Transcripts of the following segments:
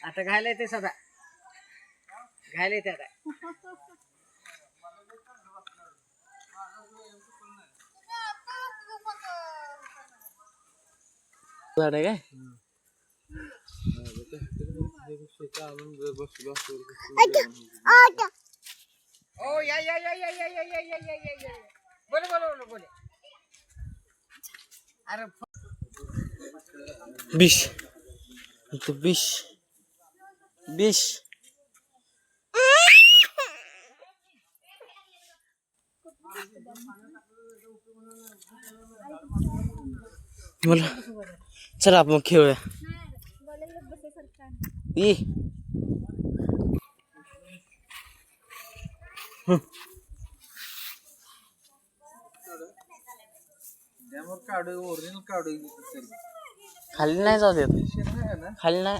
आता घायला येते सदा घायला येते आता काय ओ या बोले बोले बोले अरे बिश itu bish bish बोला चला आपण खेळूया ई खाली नाही जाऊ देत खाली नाही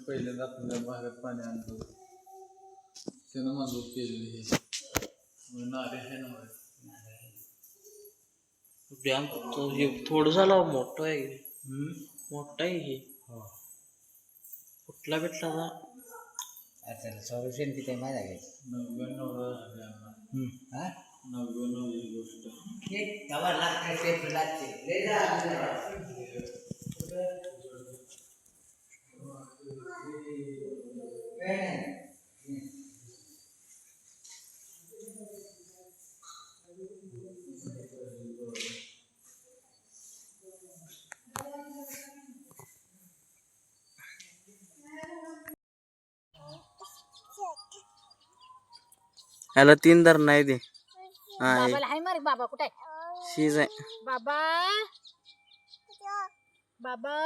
पहिल्यांदा आपल्या भागात पाणी आणतो त्यानं मजबूत केलेली हे नारे हे नाव व्यायाम थोडं झालं मोठं आहे मोठं आहे हे कुठला भेटला ना अच्छा सोल्युशन किती माहिती आहे 99 ही गोष्ट याला 3 दर नाही दे बाबाला हाय मारे बाबा कुठे शीज आहे बाबा बाबा